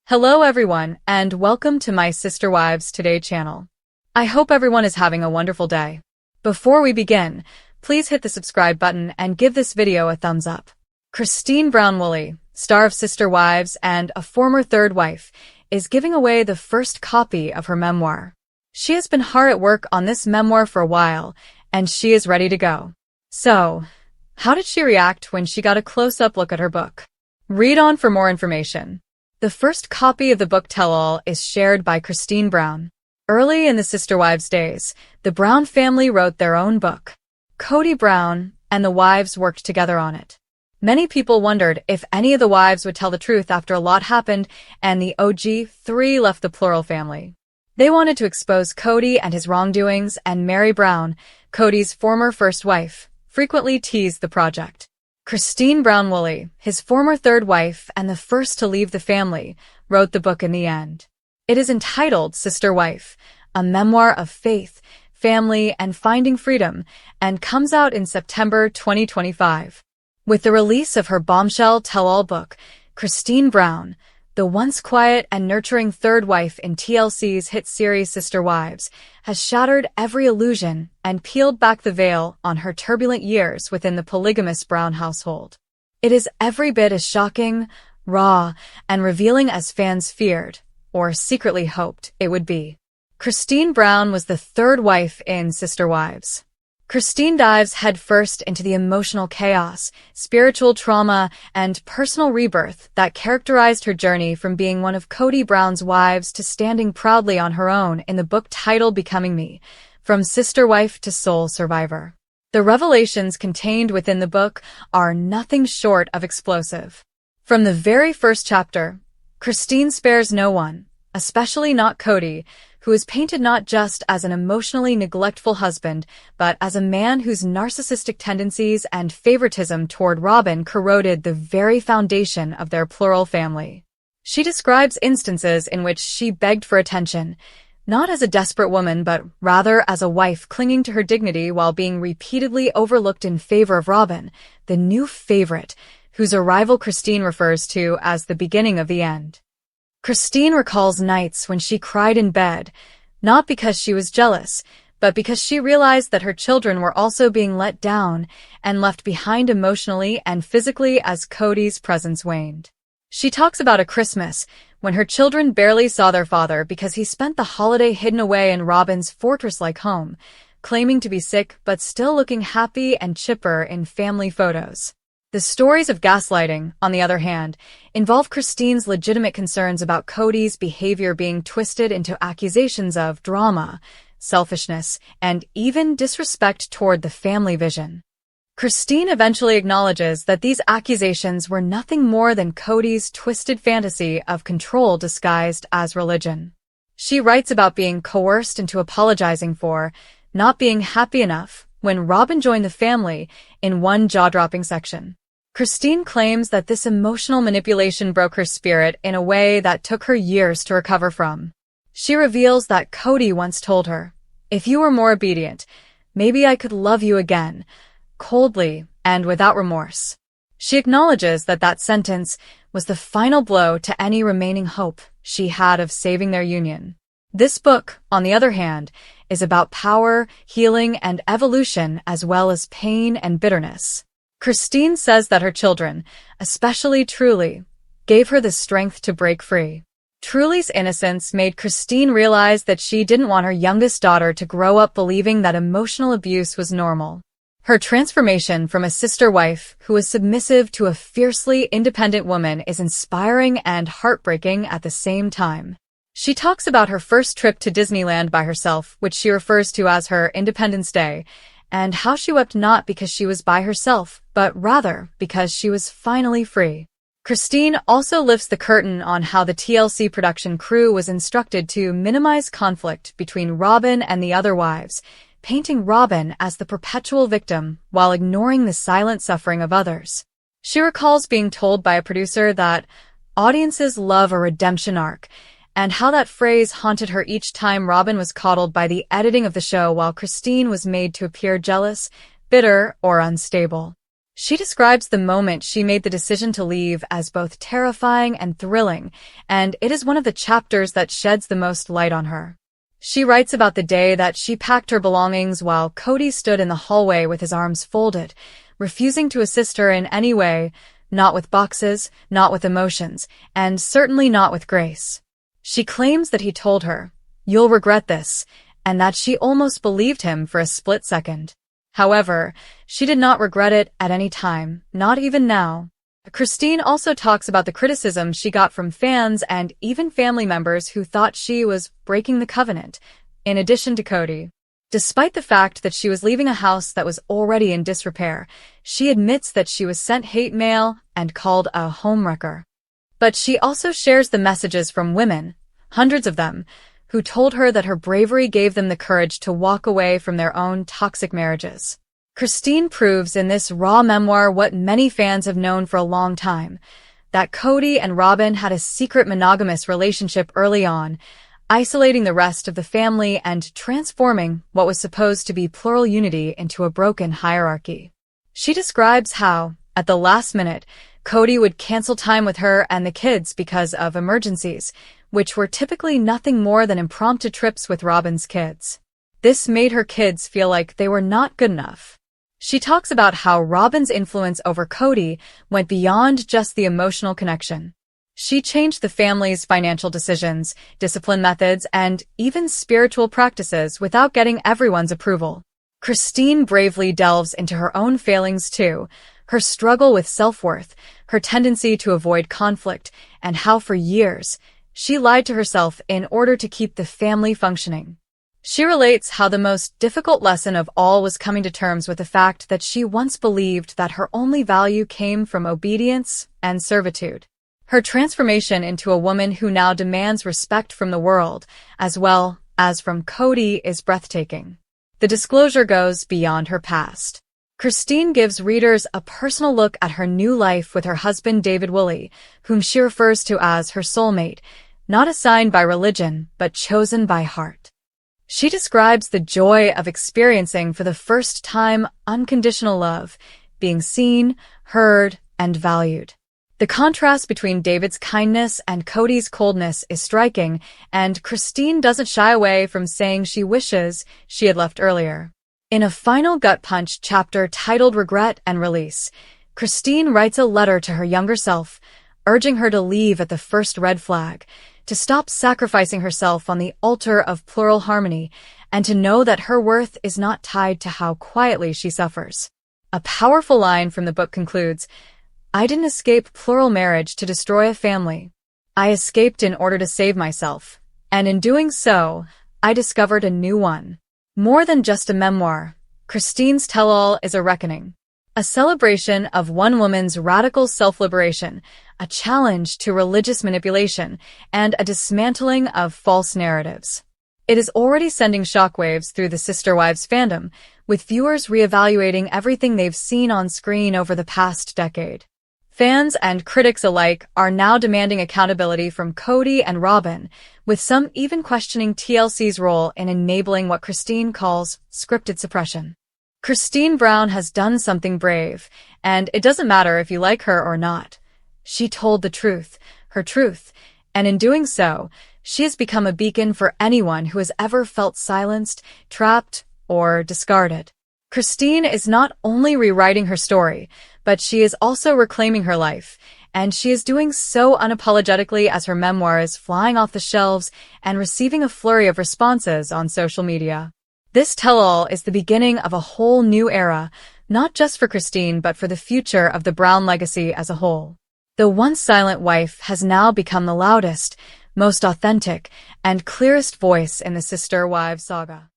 Hello everyone, and welcome to my Sister Wives Today channel. I hope everyone is having a wonderful day. Before we begin, please hit the subscribe button and give this video a thumbs up. Christine Brown-Woolley, star of Sister Wives and a former third wife, is giving away the first copy of her memoir. She has been hard at work on this memoir for a while, and she is ready to go. So, how did she react when she got a close-up look at her book? Read on for more information. The first copy of the book tell-all is shared by Christine Brown. Early in the Sister Wives days, the Brown family wrote their own book. Kody Brown and the wives worked together on it. Many people wondered if any of the wives would tell the truth after a lot happened and the OG three left the plural family. They wanted to expose Kody and his wrongdoings, and Mary Brown, Kody's former first wife, frequently teased the project. Christine Brown-Woolley, his former third wife and the first to leave the family, wrote the book in the end. It is entitled Sister Wife, a memoir of faith, family, and finding freedom, and comes out in September 2025. With the release of her bombshell tell-all book, Christine Brown, the once quiet and nurturing third wife in TLC's hit series Sister Wives, has shattered every illusion and peeled back the veil on her turbulent years within the polygamous Brown household. It is every bit as shocking, raw, and revealing as fans feared, or secretly hoped, it would be. Christine Brown was the third wife in Sister Wives. Christine dives headfirst into the emotional chaos, spiritual trauma, and personal rebirth that characterized her journey from being one of Kody Brown's wives to standing proudly on her own in the book titled Becoming Me, From Sister Wife to Soul Survivor. The revelations contained within the book are nothing short of explosive. From the very first chapter, Christine spares no one, especially not Kody, who is painted not just as an emotionally neglectful husband, but as a man whose narcissistic tendencies and favoritism toward Robyn corroded the very foundation of their plural family. She describes instances in which she begged for attention, not as a desperate woman but rather as a wife clinging to her dignity while being repeatedly overlooked in favor of Robyn, the new favorite, whose arrival Christine refers to as the beginning of the end. Christine recalls nights when she cried in bed, not because she was jealous, but because she realized that her children were also being let down and left behind emotionally and physically as Kody's presence waned. She talks about a Christmas when her children barely saw their father because he spent the holiday hidden away in Robyn's fortress-like home, claiming to be sick but still looking happy and chipper in family photos. The stories of gaslighting, on the other hand, involve Christine's legitimate concerns about Kody's behavior being twisted into accusations of drama, selfishness, and even disrespect toward the family vision. Christine eventually acknowledges that these accusations were nothing more than Kody's twisted fantasy of control disguised as religion. She writes about being coerced into apologizing for not being happy enough when Robyn joined the family in one jaw-dropping section. Christine claims that this emotional manipulation broke her spirit in a way that took her years to recover from. She reveals that Kody once told her, "If you were more obedient, maybe I could love you again," coldly and without remorse. She acknowledges that that sentence was the final blow to any remaining hope she had of saving their union. This book, on the other hand, is about power, healing, and evolution as well as pain and bitterness. Christine says that her children, especially Truly, gave her the strength to break free. Truly's innocence made Christine realize that she didn't want her youngest daughter to grow up believing that emotional abuse was normal. Her transformation from a sister wife who was submissive to a fiercely independent woman is inspiring and heartbreaking at the same time. She talks about her first trip to Disneyland by herself, which she refers to as her Independence Day, and how she wept not because she was by herself, but rather because she was finally free. Christine also lifts the curtain on how the TLC production crew was instructed to minimize conflict between Robyn and the other wives, painting Robyn as the perpetual victim while ignoring the silent suffering of others. She recalls being told by a producer that audiences love a redemption arc, and how that phrase haunted her each time Robyn was coddled by the editing of the show while Christine was made to appear jealous, bitter, or unstable. She describes the moment she made the decision to leave as both terrifying and thrilling, and it is one of the chapters that sheds the most light on her. She writes about the day that she packed her belongings while Kody stood in the hallway with his arms folded, refusing to assist her in any way, not with boxes, not with emotions, and certainly not with grace. She claims that he told her, "You'll regret this," and that she almost believed him for a split second. However, she did not regret it at any time, not even now. Christine also talks about the criticism she got from fans and even family members who thought she was breaking the covenant, in addition to Kody. Despite the fact that she was leaving a house that was already in disrepair, she admits that she was sent hate mail and called a homewrecker. But she also shares the messages from women, hundreds of them, who told her that her bravery gave them the courage to walk away from their own toxic marriages. Christine proves in this raw memoir what many fans have known for a long time, that Kody and Robyn had a secret monogamous relationship early on, isolating the rest of the family and transforming what was supposed to be plural unity into a broken hierarchy. She describes how, at the last minute, Kody would cancel time with her and the kids because of emergencies, which were typically nothing more than impromptu trips with Robyn's kids. This made her kids feel like they were not good enough. She talks about how Robyn's influence over Kody went beyond just the emotional connection. She changed the family's financial decisions, discipline methods, and even spiritual practices without getting everyone's approval. Christine bravely delves into her own failings too, her struggle with self-worth, her tendency to avoid conflict, and how for years, she lied to herself in order to keep the family functioning. She relates how the most difficult lesson of all was coming to terms with the fact that she once believed that her only value came from obedience and servitude. Her transformation into a woman who now demands respect from the world, as well as from Kody, is breathtaking. The disclosure goes beyond her past. Christine gives readers a personal look at her new life with her husband David Woolley, whom she refers to as her soulmate, not assigned by religion, but chosen by heart. She describes the joy of experiencing for the first time unconditional love, being seen, heard, and valued. The contrast between David's kindness and Kody's coldness is striking, and Christine doesn't shy away from saying she wishes she had left earlier. In a final gut-punch chapter titled Regret and Release, Christine writes a letter to her younger self, urging her to leave at the first red flag, to stop sacrificing herself on the altar of plural harmony, and to know that her worth is not tied to how quietly she suffers. A powerful line from the book concludes, "I didn't escape plural marriage to destroy a family. I escaped in order to save myself, and in doing so, I discovered a new one." More than just a memoir, Christine's tell-all is a reckoning. A celebration of one woman's radical self-liberation, a challenge to religious manipulation, and a dismantling of false narratives. It is already sending shockwaves through the Sister Wives fandom, with viewers reevaluating everything they've seen on screen over the past decade. Fans and critics alike are now demanding accountability from Kody and Robyn, with some even questioning TLC's role in enabling what Christine calls scripted suppression. Christine Brown has done something brave, and it doesn't matter if you like her or not. She told the truth, her truth, and in doing so, she has become a beacon for anyone who has ever felt silenced, trapped, or discarded. Christine is not only rewriting her story, but she is also reclaiming her life, and she is doing so unapologetically as her memoir is flying off the shelves and receiving a flurry of responses on social media. This tell-all is the beginning of a whole new era, not just for Christine but for the future of the Brown legacy as a whole. The once silent wife has now become the loudest, most authentic, and clearest voice in the Sister Wives saga.